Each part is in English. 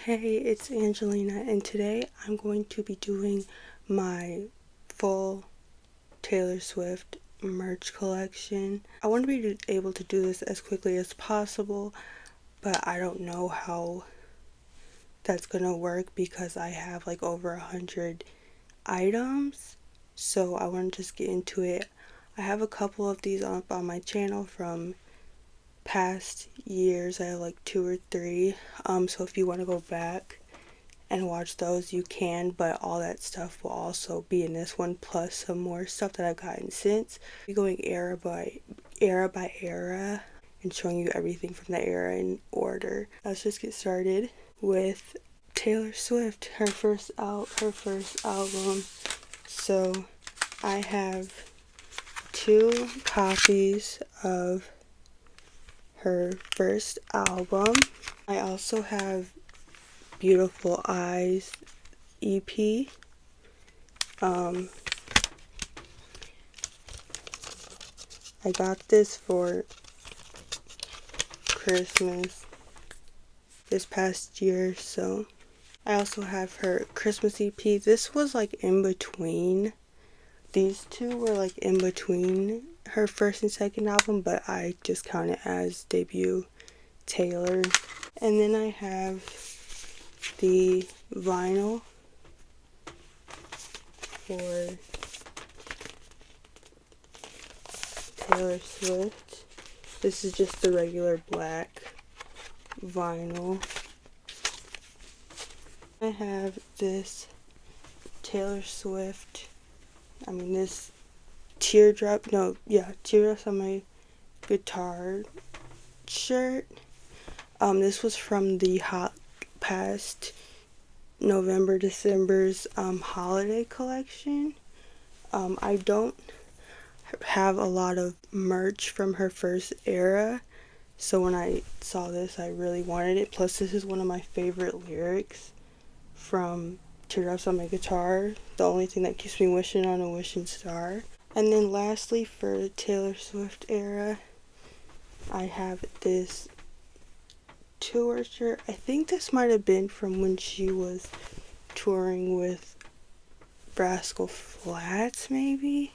Hey, it's Angelina, and today I'm going to be doing my full Taylor Swift merch collection. I want to be able to do this as quickly as possible, but I don't know how that's gonna work because I have like over 100 items. So I want to just get into it. I have a couple of these up on my channel from past years. I have like 2 or 3. So if you want to go back and watch those, you can, but all that stuff will also be in this one, plus some more stuff that I've gotten since. We're going era by era and showing you everything from the era in order. Let's just get started with Taylor Swift, her first album. So I have 2 copies of her first album. I also have Beautiful Eyes EP. I got this for Christmas this past year, so I also have her Christmas EP. This was like in between. These 2 were like in between her first and second album, but I just count it as debut Taylor. And then I have the vinyl for Taylor Swift. This is just the regular black vinyl. I have this Taylor Swift, this teardrops on my guitar shirt. This was from the past December's holiday collection. I don't have a lot of merch from her first era, so when I saw this I really wanted it. Plus this is one of my favorite lyrics from Teardrops on My Guitar, the only thing that keeps me wishing on a wishing star. And then lastly, for the Taylor Swift era, I have this tour shirt. I think this might have been from when she was touring with Rascal Flatts, maybe.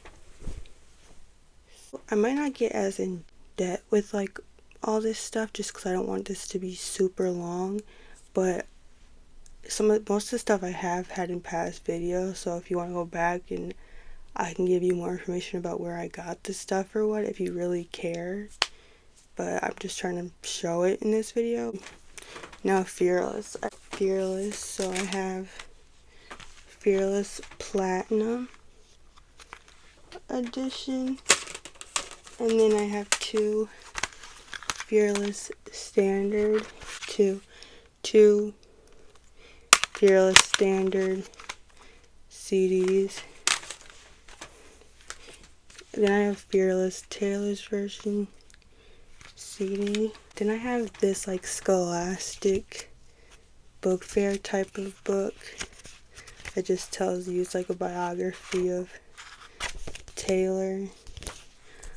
I might not get as in depth with like all this stuff just because I don't want this to be super long, but most of the stuff I have had in past videos, so if you want to go back and I can give you more information about where I got this stuff or what, if you really care, but I'm just trying to show it in this video. Now Fearless, so I have Fearless Platinum edition, and then I have 2 Fearless Standard, two Fearless Standard CDs. Then I have Fearless Taylor's version CD. Then I have this like Scholastic book fair type of book. It just tells you, it's like a biography of Taylor.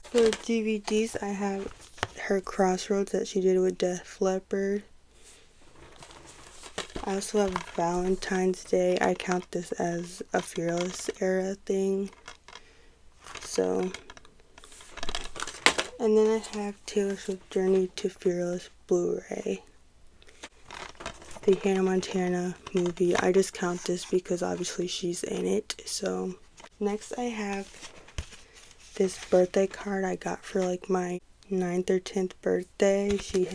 For DVDs, I have her Crossroads that she did with Def Leppard. I also have Valentine's Day. I count this as a Fearless era thing. So, and then I have Taylor Swift Journey to Fearless Blu-ray. The Hannah Montana movie. I just count this because obviously she's in it. So, next I have this birthday card I got for like my 9th or 10th birthday. She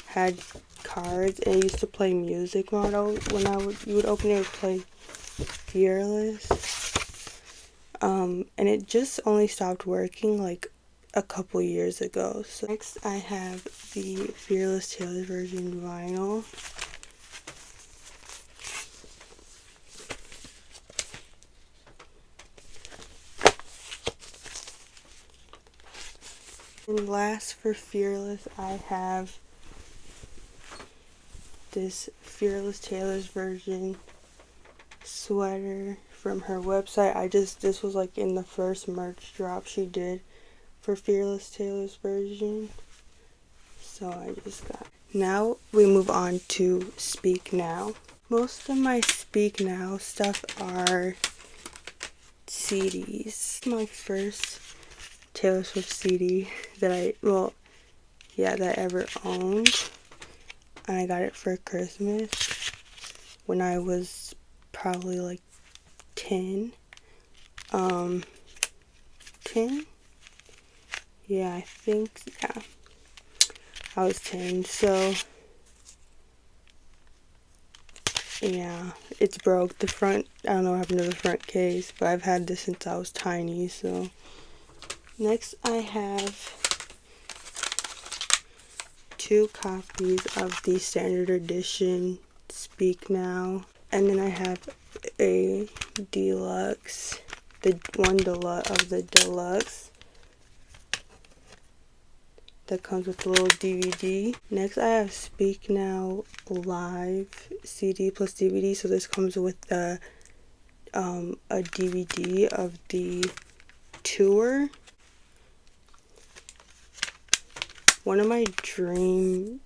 had cards, and it used to play music when you would open it, it would play Fearless. And it just only stopped working like a couple years ago. So next I have the Fearless Taylor version vinyl. And last, for Fearless, I have this Fearless Taylor's version sweater from her website. This was like in the first merch drop she did for Fearless Taylor's version. So I just got. Now we move on to Speak Now. Most of my Speak Now stuff are CDs. My first Taylor Swift CD that I ever owned. And I got it for Christmas when I was probably like 10. 10? Yeah, I was 10, so yeah, it's broke. The front, I don't know what happened to the front case, but I've had this since I was tiny, so. Next, I have 2 copies of the standard edition Speak Now, and then I have a deluxe, the deluxe that comes with a little DVD. Next, I have Speak Now Live CD plus DVD. So this comes with a DVD of the tour. One of my dream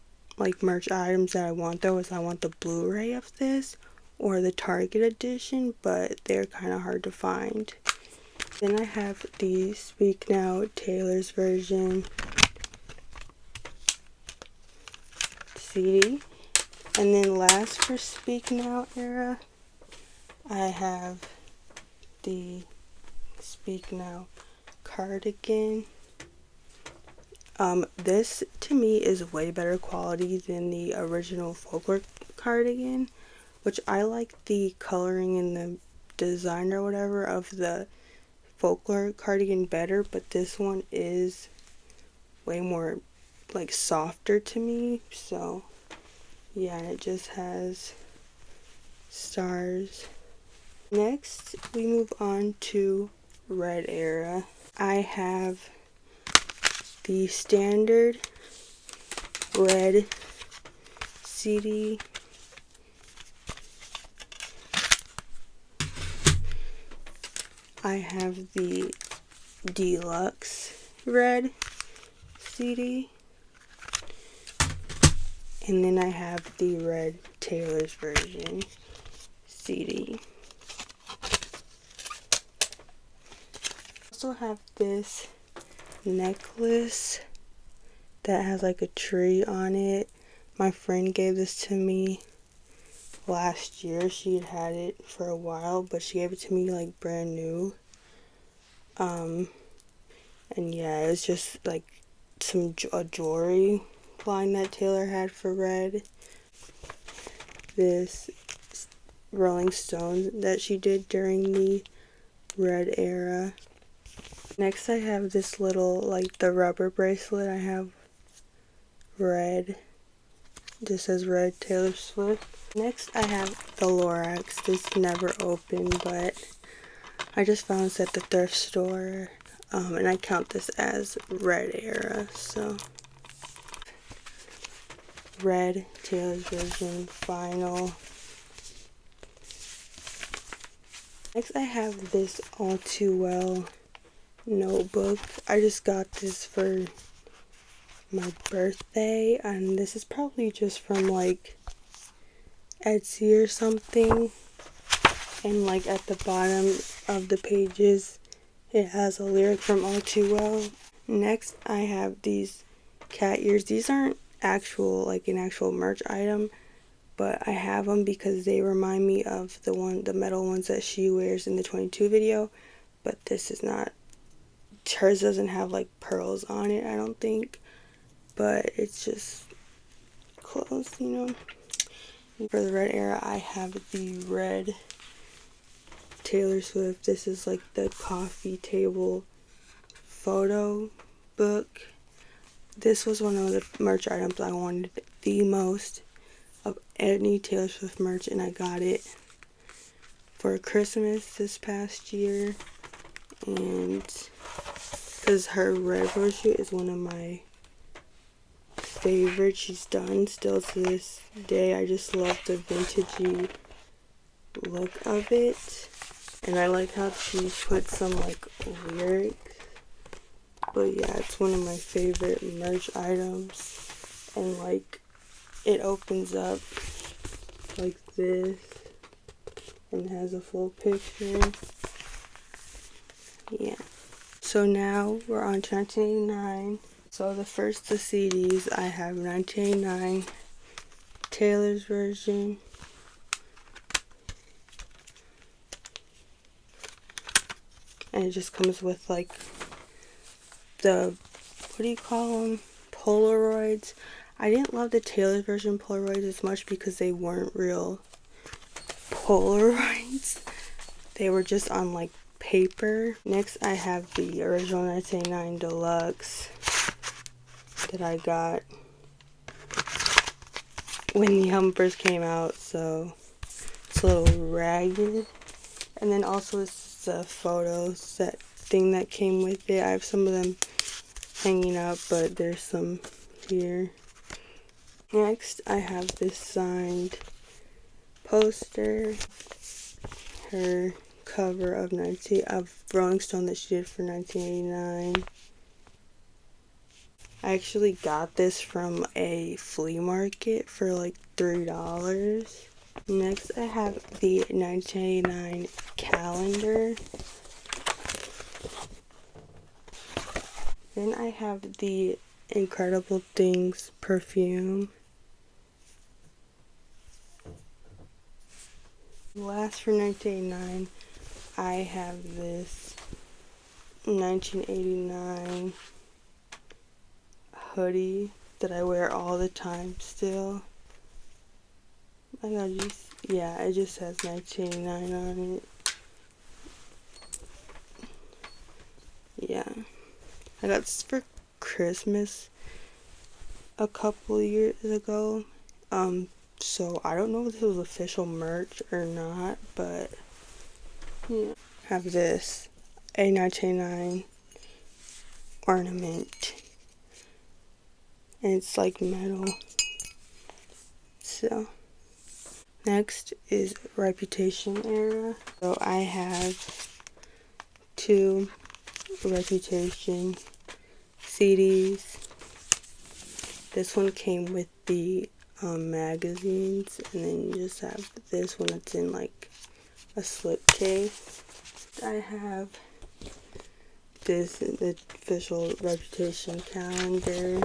merch items that I want though is I want the Blu-ray of this or the Target edition, but they're kind of hard to find. Then I have the Speak Now Taylor's version CD. And then last for Speak Now era, I have the Speak Now cardigan. This to me is way better quality than the original Folklore cardigan, which I like the coloring and the design or whatever of the Folklore cardigan better, but this one is way more softer to me. So yeah, and it just has stars. Next, we move on to Red era. I have the standard red CD. I have the deluxe red CD. And then I have the red Taylor's version CD. I also have this necklace that has a tree on it. My friend gave this to me last year. She had it for a while, but she gave it to me brand new. And yeah, it was just a jewelry line that Taylor had for red. This Rolling Stones that she did during the red era. Next, I have this little the rubber bracelet. I have red. This says red Taylor Swift. Next, I have the Lorax. This never opened, but I just found this at the thrift store. And I count this as red era, so. Red Taylor's version final. Next, I have this All Too Well notebook. I just got this for my birthday, and this is probably just from Etsy or something. And at the bottom of the pages, it has a lyric from All Too Well. Next, I have these cat ears. These aren't an actual merch item, but I have them because they remind me of the metal ones that she wears in the 22 video. But this is not. Hers doesn't have pearls on it, I don't think. But it's just close, For the red era, I have the red Taylor Swift. This is the coffee table photo book. This was one of the merch items I wanted the most of any Taylor Swift merch, and I got it for Christmas this past year. And because her red photo shoot is one of my favorites she's done still to this day. I just love the vintagey look of it, and I like how she put some lyrics. But yeah, it's one of my favorite merch items, and it opens up like this and has a full picture. Yeah. So now we're on to 1989. So the first the CDs, I have 1989 Taylor's version. And it just comes with like the, what do you call them? Polaroids. I didn't love the Taylor's version Polaroids as much because they weren't real Polaroids. They were just on like paper. Next I have the original 1989 Deluxe that I got when the album first came out, so it's a little ragged. And then also it's the photo set thing that came with it. I have some of them hanging up, but there's some here. Next I have this signed poster, her cover of Rolling Stone that she did for 1989. I actually got this from a flea market for like $3. Next I have the 1989 calendar. Then I have the Incredible Things perfume. Last for 1989, I have this 1989 hoodie that I wear all the time still. It just has 1989 on it. Yeah. I got this for Christmas a couple years ago. So I don't know if this was official merch or not, but yeah. I have this a 1989 ornament. And it's like metal. So next is Reputation era. So I have 2 Reputation CDs. This one came with the magazines, and then you just have this one that's in like a slipcase. I have this, the official Reputation calendar.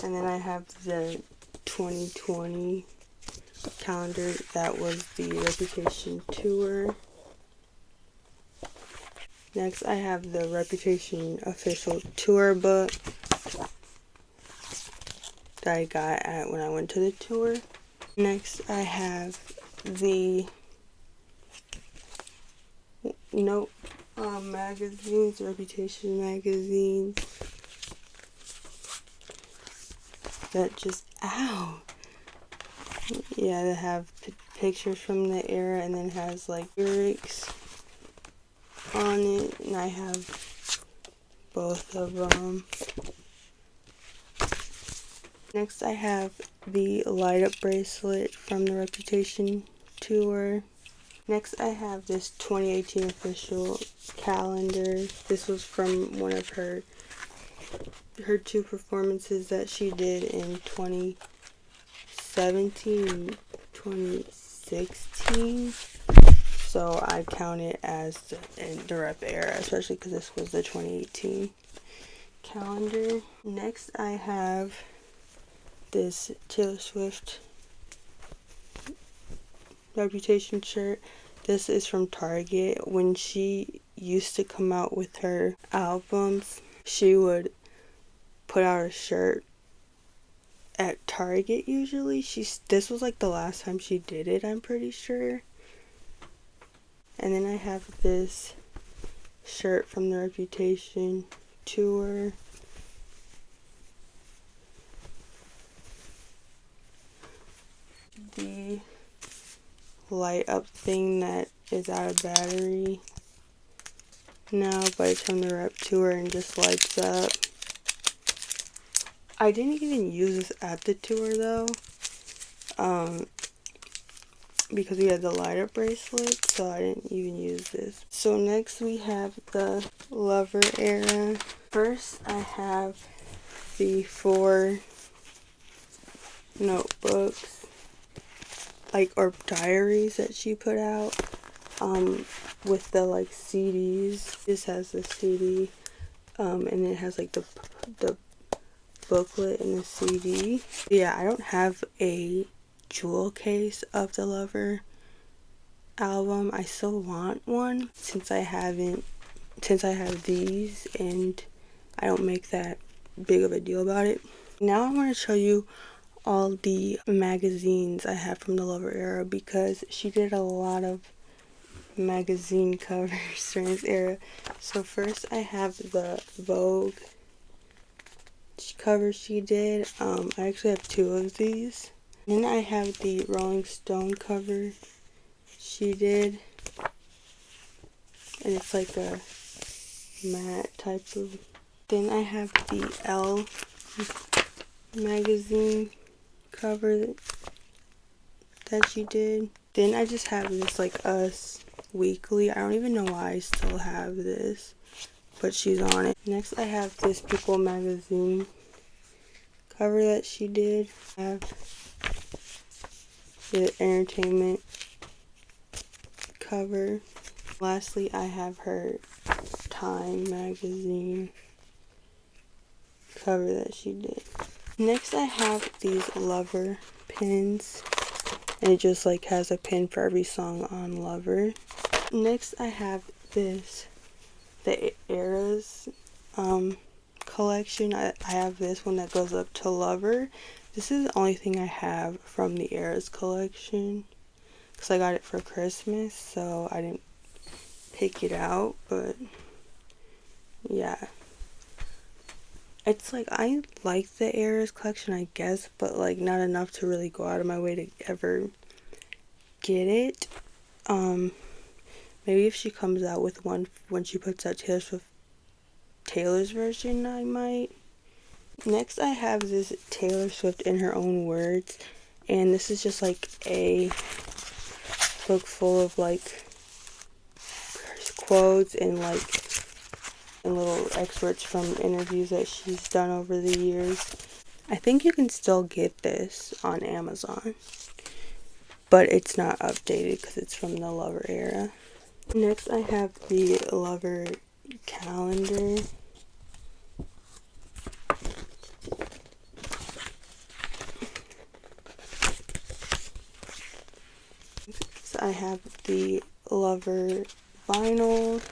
And then I have the 2020 calendar that was the Reputation tour. Next I have the Reputation official tour book that I got when I went to the tour. Next I have the magazines, Reputation magazines that just, yeah, they have pictures from the era and then has like lyrics on it, and I have both of them. Next I have the light up bracelet from the Reputation tour. Next I have this 2018 official calendar. This was from one of her 2 performances that she did in 2017 and 2016. So I count it as the Rep era, especially because this was the 2018 calendar. Next I have this Taylor Swift Reputation shirt. This is from Target. When she used to come out with her albums, she would put out a shirt at Target usually. This was like the last time she did it, I'm pretty sure. And then I have this shirt from the Reputation tour. The light up thing that is out of battery now, but it's from the Rep tour and just lights up. I didn't even use this at the tour though, because we had the light up bracelet, so I didn't even use this. So next we have the Lover era. First I have the 4 notebooks, like, or diaries that she put out, with the, like, CDs. This has the CD, and it has, like, the booklet and the CD. Yeah, I don't have a jewel case of the Lover album. I still want one since I have these and I don't make that big of a deal about it. Now I want to show you all the magazines I have from the Lover era, because she did a lot of magazine covers during this era. So first I have the Vogue cover she did. I actually have 2 of these. Then I have the Rolling Stone cover she did, and it's like a matte type of. Then I have the Elle magazine cover that she did. Then I just have this, like, Us Weekly. I don't even know why I still have this, but she's on it. Next I have this People magazine cover that she did. I have the Entertainment cover. Lastly, I have her Time magazine cover that she did. Next I have these Lover pins, and it just, like, has a pin for every song on Lover. Next I have this, the Eras collection. I have this one that goes up to Lover. This is the only thing I have from the Eras collection, because I got it for Christmas, so I didn't pick it out. But yeah, it's like, I like the Eras collection, I guess, but, like, not enough to really go out of my way to ever get it. Maybe if she comes out with one when she puts out Taylor's version, I might. Next I have this Taylor Swift in Her Own Words, and this is just, like, a book full of, like, quotes and, like, and little excerpts from interviews that she's done over the years. I think you can still get this on Amazon, but it's not updated because it's from the Lover era. Next I have the Lover calendar. So I have the Lover vinyl.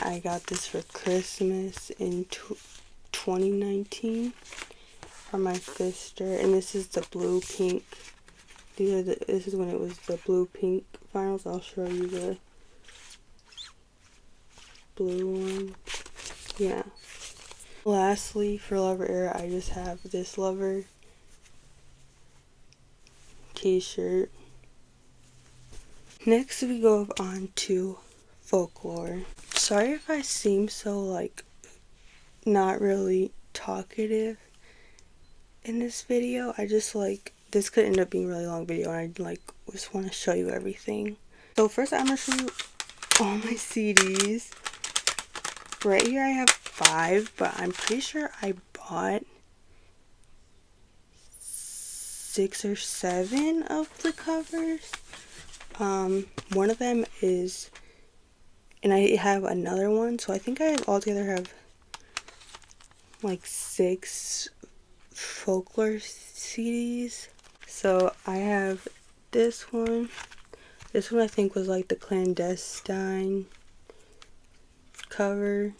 I got this for Christmas in 2019 from my sister, and this is the blue pink. This is when it was the blue pink vinyls. I'll show you the blue one. Yeah. Lastly, for Lover era, I just have this Lover t-shirt. Next we go on to Folklore. Sorry if I seem so, like, not really talkative in this video. I just, like, this could end up being a really long video, and I, like, just want to show you everything. So first I'm going to show you all my CDs. Right here I have 5, but I'm pretty sure I bought 6 or 7 of the covers. One of them is, and I have another one, so I think I altogether have like 6 Folklore CDs. So I have this one. This one I think was like the Clandestine cover.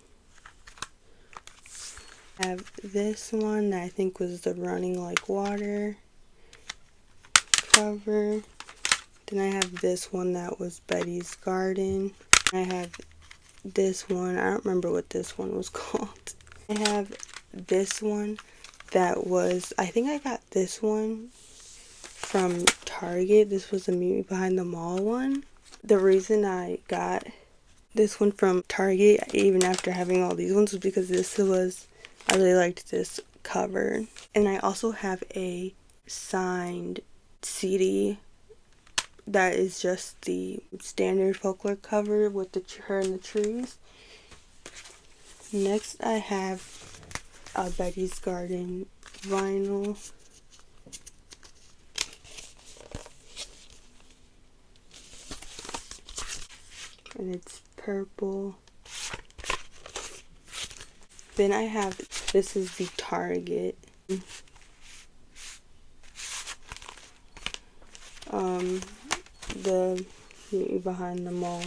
I have this one that I think was the Running Like Water cover. Then I have this one that was Betty's Garden. I have this one. I don't remember what this one was called. I have this one that was, I think I got this one from Target. This was the Meet Me Behind the Mall one. The reason I got this one from Target, even after having all these ones, was because I really liked this cover. And I also have a signed CD that is just the standard Folklore cover with her and the trees. Next I have a Betty's Garden vinyl. And it's purple. Then I have, this is the Target. The Behind the Mall.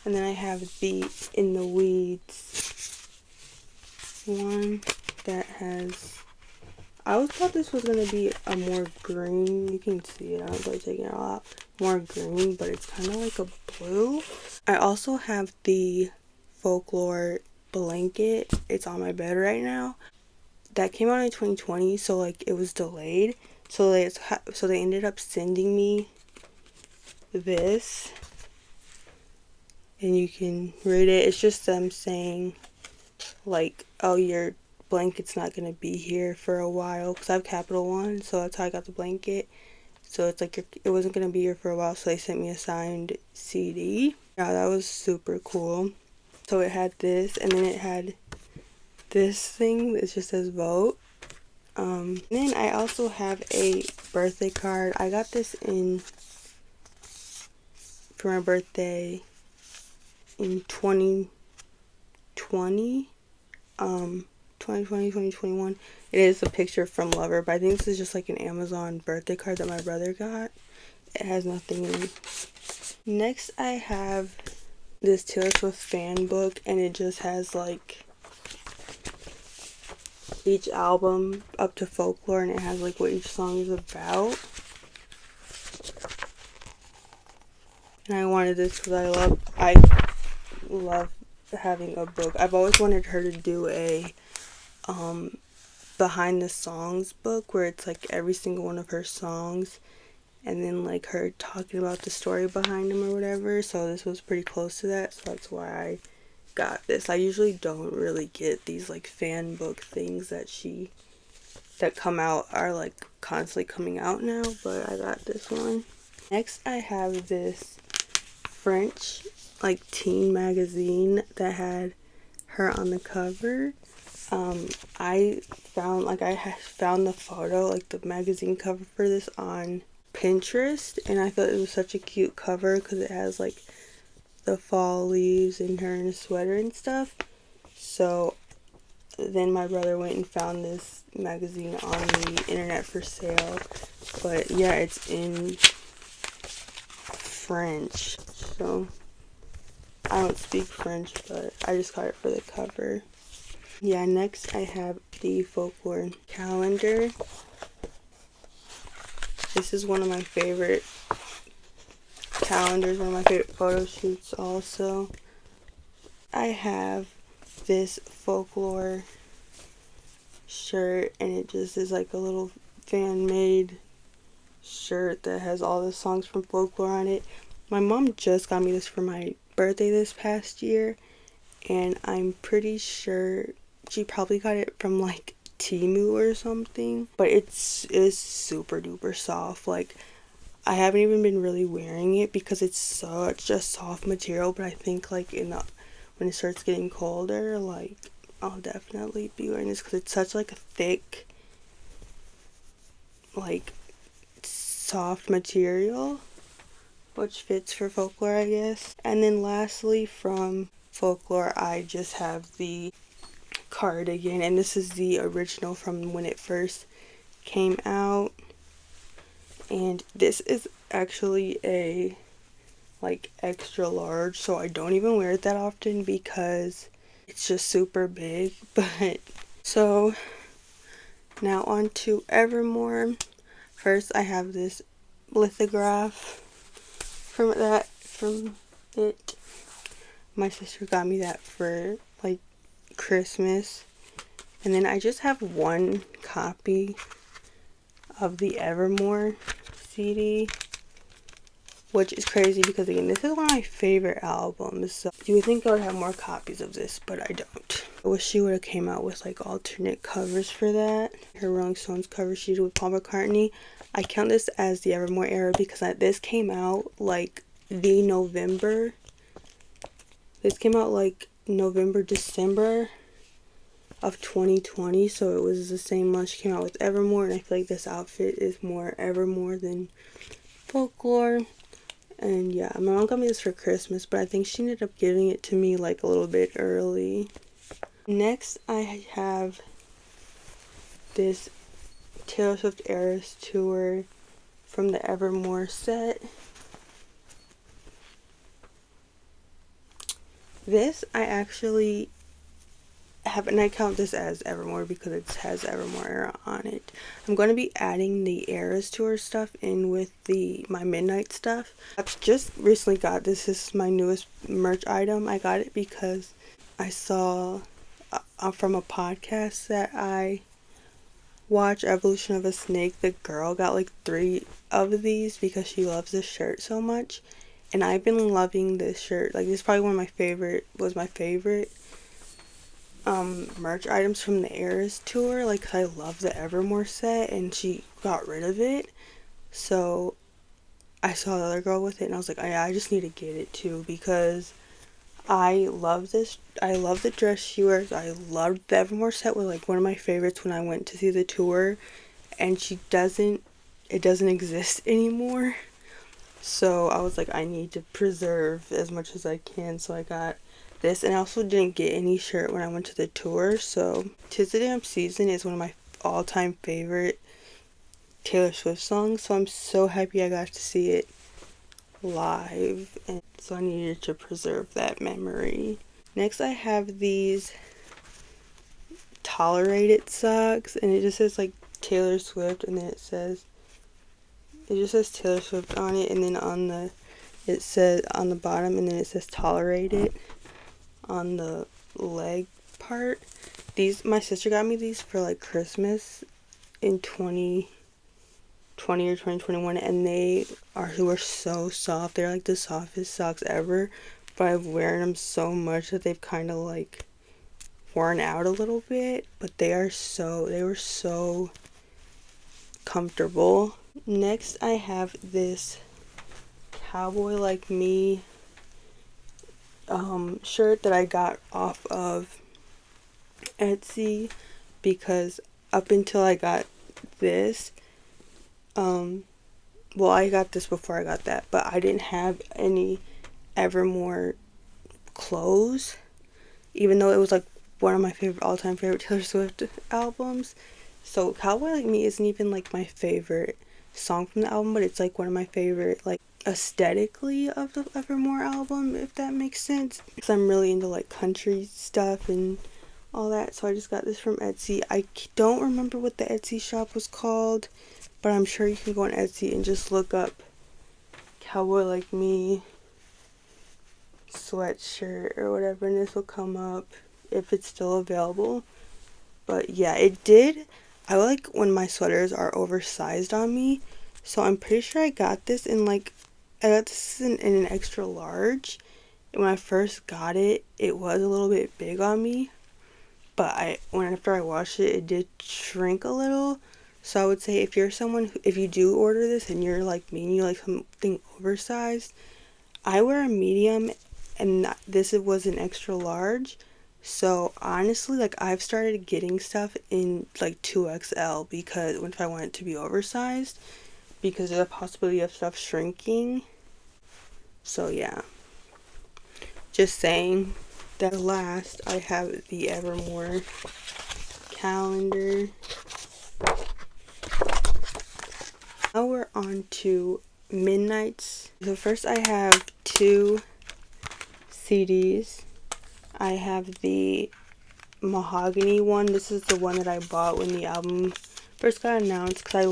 And then I have the In the Weeds one that has, I always thought this was going to be a more green, you can see it, I was like taking it all out, more green, but it's kind of like a blue. I also have the Folklore blanket. It's on my bed right now. That came out in 2020, so like it was delayed. So they ended up sending me this, and you can read it. It's just them saying like, oh, your blanket's not gonna be here for a while, because I have Capital One, so that's how I got the blanket. So it's like it wasn't gonna be here for a while, so they sent me a signed CD. Yeah, that was super cool. So it had this, and then it had this thing that just says vote. Then I also have a birthday card. I got this for my birthday in 2020. 2021. It is a picture from Lover, but I think this is just like an Amazon birthday card that my brother got. It has nothing in. Next I have this Taylor Swift fan book, and it just has like each album up to Folklore, and it has like what each song is about. And I wanted this because I love having a book. I've always wanted her to do a behind the songs book where it's like every single one of her songs, and then like her talking about the story behind them or whatever. So this was pretty close to that, so that's why I got this. I usually don't really get these like fan book things that come out, are like constantly coming out now, but I got this one. Next I have this French like teen magazine that had her on the cover. I found the photo, like the magazine cover for this on Pinterest, and I thought it was such a cute cover because it has like the fall leaves and her in a sweater and stuff. So then my brother went and found this magazine on the internet for sale, but yeah, it's in French, so I don't speak French, but I just got it for the cover. Yeah, next I have the Folklore calendar. This is one of my favorite calendars, one of my favorite photo shoots also. I have this Folklore shirt, and it just is like a little fan-made shirt that has all the songs from Folklore on it. My mom just got me this for my birthday this past year, and I'm pretty sure she probably got it from like Temu or something, but it is super duper soft. Like, I haven't even been really wearing it because it's such a soft material, but I think like when it starts getting colder, like I'll definitely be wearing this because it's such like a thick, like soft material, which fits for Folklore, I guess. And then lastly, from Folklore, I just have the cardigan, and this is the original from when it first came out, and this is actually a like extra large, so I don't even wear it that often because it's just super big. But so now on to Evermore. First I have this lithograph from it. My sister got me that for like Christmas. And then I just have one copy of the Evermore CD, which is crazy because again, this is one of my favorite albums, so you would think I would have more copies of this, but I don't. I wish she would have came out with like alternate covers for that. Her Rolling Stones cover she did with Paul McCartney. I count this as the Evermore era because this came out like the November. This came out like November, December of 2020, so it was the same month she came out with Evermore, and I feel like this outfit is more Evermore than Folklore. And yeah, my mom got me this for Christmas, but I think she ended up giving it to me like a little bit early. Next, I have this Taylor Swift Eras Tour from the Evermore set. This I actually have, and I count this as Evermore because it has Evermore era on it. I'm going to be adding the Eras Tour stuff in with my Midnight stuff. I've just recently got this. This is my newest merch item. I got it because I saw from a podcast that I watch, Evolution of a Snake, the girl got like 3 of these because she loves this shirt so much, and I've been loving this shirt. Like, this is probably one of my favorite merch items from the Eras tour. Like, I love the Evermore set, and she got rid of it, so I saw the other girl with it, and I was like, I just need to get it too, because I love this. I love the dress she wears. I loved the Evermore set, was like one of my favorites when I went to see the tour, and it doesn't exist anymore. So I was like, I need to preserve as much as I can. So I got this, and I also didn't get any shirt when I went to the tour. So "'Tis the Damn Season" is one of my all-time favorite Taylor Swift songs. So I'm so happy I got to see it live, and so I needed to preserve that memory. Next, I have these Tolerated socks, and it just says like Taylor Swift, and then it just says Taylor Swift on it, and then it says on the bottom, and then it says Tolerated on the leg part. My sister got me these for like Christmas in 2020 or 2021, and they were so soft. They're like the softest socks ever, but I've worn them so much that they've kind of like worn out a little bit, but they were so comfortable. Next, I have this Cowboy Like Me shirt that I got off of Etsy, because up until I got this, well, I got this before I got that, but I didn't have any Evermore clothes, even though it was like one of my all-time favorite Taylor Swift albums. So Cowboy Like Me isn't even like my favorite song from the album, but it's like one of my favorite, like, aesthetically of the Evermore album, if that makes sense, because I'm really into like country stuff and all that. So I just got this from Etsy. I don't remember what the Etsy shop was called, but I'm sure you can go on Etsy and just look up Cowboy Like Me sweatshirt or whatever, and this will come up if it's still available. But yeah, it did. I like when my sweaters are oversized on me, so I'm pretty sure I got this in an extra large. And when I first got it, it was a little bit big on me, but after I washed it, it did shrink a little. So I would say if you do order this and you're like me and you like something oversized, I wear a medium, and this was an extra large. So honestly, like, I've started getting stuff in like 2XL, because if I want it to be oversized, because there's a possibility of stuff shrinking. So yeah, just saying. That last, I have the Evermore calendar. Now we're on to Midnights. So first I have 2 CDs. I have the Mahogany one. This is the one that I bought when the album first got announced, because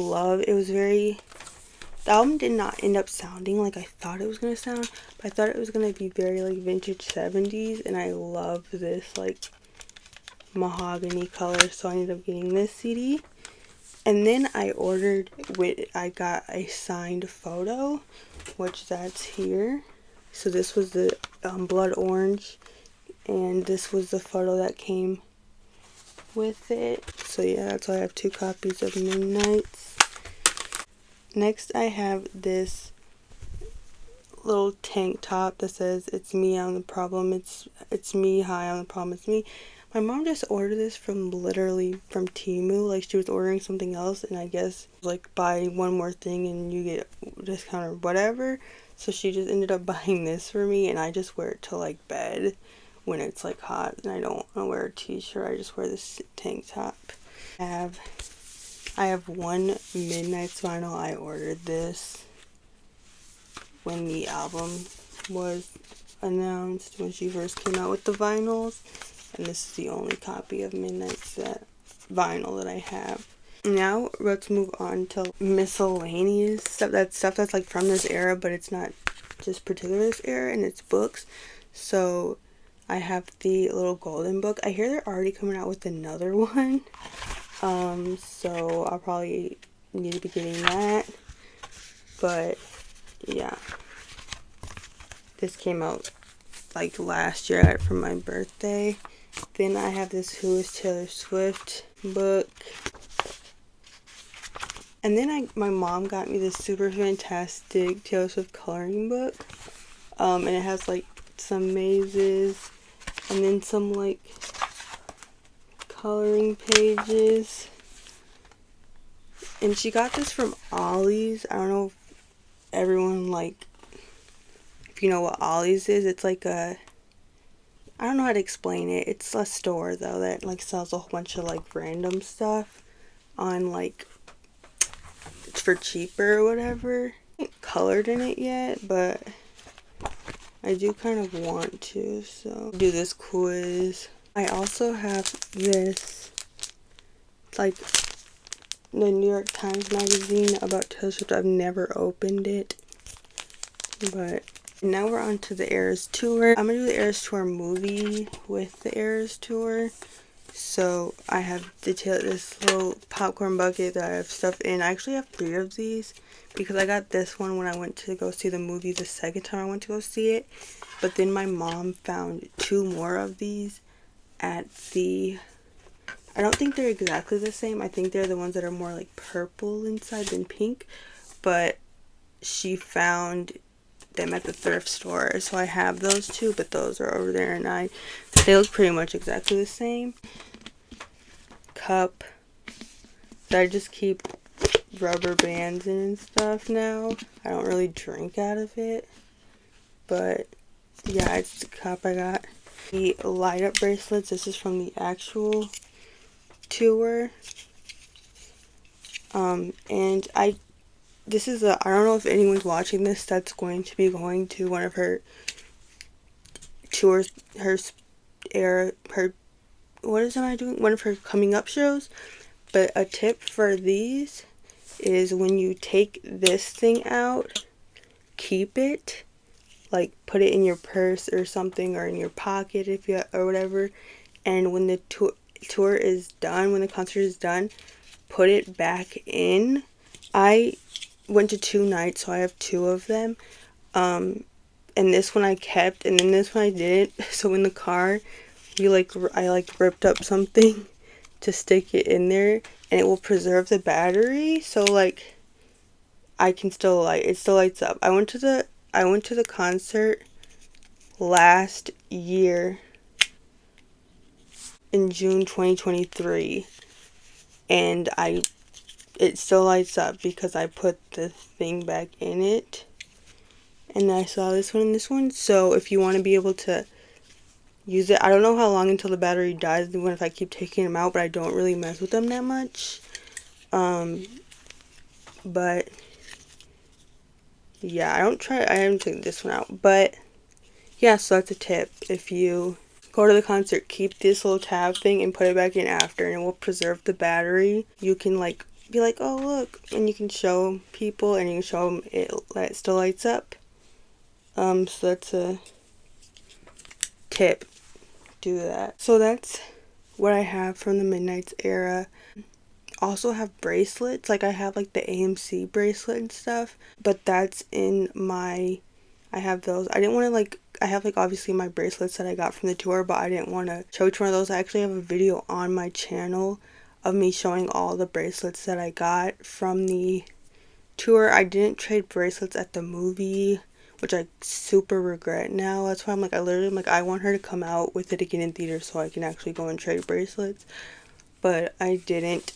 the album did not end up sounding like I thought it was going to sound, but I thought it was going to be very like vintage 70s, and I love this like mahogany color, so I ended up getting this CD. And then I got a signed photo, which that's here. So this was the blood orange, and this was the photo that came with it. So yeah, that's why I have 2 copies of Midnights. Next, I have this little tank top that says "It's me, I'm the problem. It's me. Hi, I'm the problem. It's me." My mom just ordered this from literally from Temu. Like, she was ordering something else, and I guess like buy one more thing and you get a discount or whatever. So she just ended up buying this for me, and I just wear it to like bed when it's like hot and I don't want to wear a t-shirt. I just wear this tank top. I have one Midnights vinyl. I ordered this when the album was announced, when she first came out with the vinyls, and this is the only copy of Midnights that vinyl that I have. Now let's move on to miscellaneous stuff. That's stuff that's like from this era, but it's not just particular this era, and it's books. So I have the little golden book. I hear they're already coming out with another one. So I'll probably need to be getting that. But yeah, this came out like last year. I got it for my birthday. Then I have this Who is Taylor Swift book. And then my mom got me this super fantastic Taylor Swift coloring book. And it has like some mazes and then some like coloring pages. And she got this from Ollie's. I don't know if everyone like, if you know what Ollie's is. It's like a, I don't know how to explain it. It's a store though that like sells a whole bunch of like random stuff on like, it's for cheaper or whatever. I haven't colored in it yet, but I do kind of want to, so do this quiz. I also have this, like, the New York Times magazine about Taylor Swift. I've never opened it, but now we're on to the Eras Tour. I'm gonna do the Eras Tour movie with the Eras Tour. So I have this little popcorn bucket that I have stuff in. I actually have 3 of these because I got this one when I went to go see the movie the second time I went to go see it. But then my mom found 2 more of these at the, I don't think they're exactly the same. I think they're the ones that are more like purple inside than pink. But she found them at the thrift store. So I have those 2, but those are over there, and they look pretty much exactly the same. Cup that I just keep rubber bands in and stuff now. I don't really drink out of it, but yeah, it's the cup I got. The light up bracelets, this is from the actual tour. And this is I don't know if anyone's watching this that's going to be going to one of her tours, one of her coming up shows. But a tip for these is when you take this thing out, keep it, like put it in your purse or something, or in your pocket if you, or whatever. And when the tour is done, when the concert is done, put it back in. I went to 2 nights, so I have 2 of them. And this one I kept, and then this one I didn't. So in the car, I ripped up something to stick it in there, and it will preserve the battery, so like I can still light it. Still lights up. I went to the concert last year in June 2023, and it still lights up because I put the thing back in it. And I saw this one and this one. So if you want to be able to use it, I don't know how long until the battery dies if I keep taking them out, but I don't really mess with them that much. But yeah, I haven't taken this one out, but yeah, so that's a tip. If you go to the concert, keep this little tab thing and put it back in after, and it will preserve the battery. You can like be like, oh look, and you can show people, and you can show them that it still lights up. So that's a tip. Do that. So that's what I have from the Midnights era. Also have bracelets, like I have like the AMC bracelet and stuff, but that's in my, I have those. I didn't want to like, I have like obviously my bracelets that I got from the tour, but I didn't want to show each one of those. I actually have a video on my channel of me showing all the bracelets that I got from the tour. I didn't trade bracelets at the movie which I super regret now. That's why I'm like, I want her to come out with it again in theaters so I can actually go and trade bracelets. But I didn't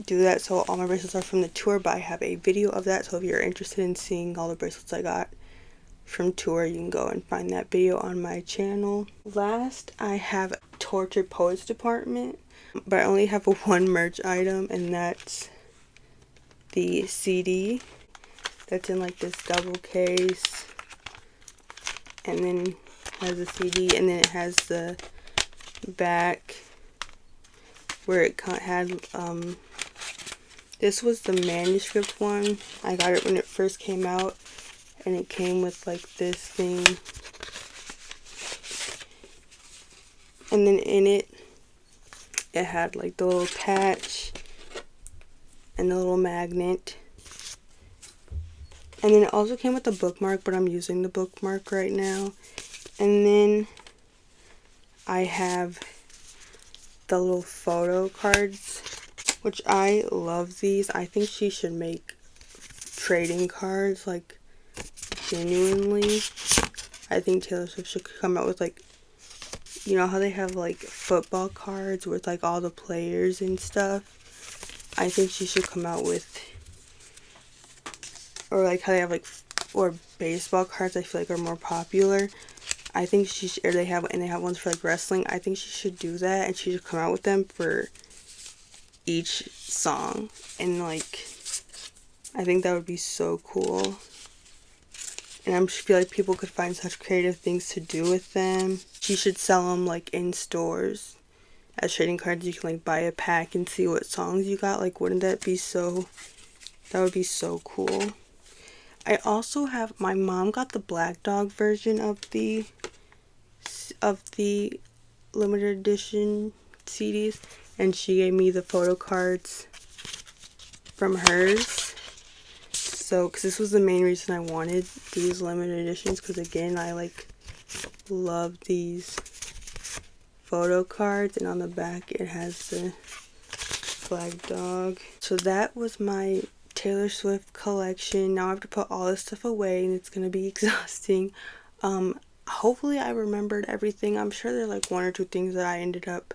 do that, so all my bracelets are from the tour, but I have a video of that, so if you're interested in seeing all the bracelets I got from tour, you can go and find that video on my channel. Last, I have Tortured Poets Department, but I only have one merch item, and that's the CD that's in like this double case, and then has a CD, and then it has the back where it had this was the manuscript one. I got it when it first came out, and it came with like this thing, and then in it had like the little patch and the little magnet, and then it also came with the bookmark, but I'm using the bookmark right now. And then I have the little photo cards, which I love these. I think she should make trading cards, like, genuinely. I think Taylor Swift should come out with, like, you know how they have, like, football cards with, like, all the players and stuff? I think she should come out with, or, like, how they have, like, or baseball cards I feel like are more popular. I think she should, or they have ones for, like, wrestling. I think she should do that, and she should come out with them for each song, and like I think that would be so cool, and I feel like people could find such creative things to do with them. She should sell them like in stores as trading cards. You can like buy a pack and see what songs you got. Like, wouldn't that be so, that would be so cool. I also have, my mom got the Black Dog version of the limited edition CDs, and she gave me the photo cards from hers. So, because this was the main reason I wanted these limited editions, because again, I like love these photo cards, and on the back it has the Black Dog. So that was my Taylor Swift collection. Now I have to put all this stuff away, and it's gonna be exhausting. Hopefully I remembered everything. I'm sure there's like one or two things that I ended up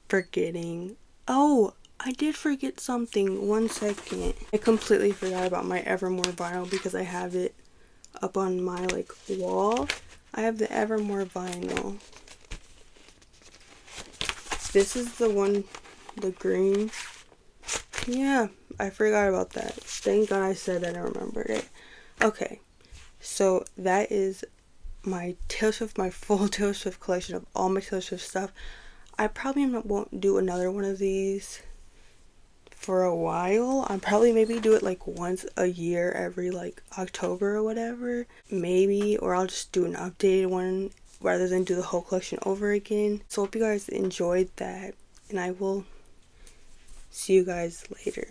forgetting. Oh, I did forget something. 1 second. I completely forgot about my Evermore vinyl because I have it up on my like wall. I have the Evermore vinyl. This is the one, the green. Yeah, I forgot about that. Thank God I said that I remembered it. Okay, so that is my Taylor Swift, my full Taylor Swift collection of all my Taylor Swift stuff. I probably won't do another one of these for a while. I'll probably maybe do it like once a year, every like October or whatever. Maybe, or I'll just do an updated one rather than do the whole collection over again. So hope you guys enjoyed that, and I will see you guys later.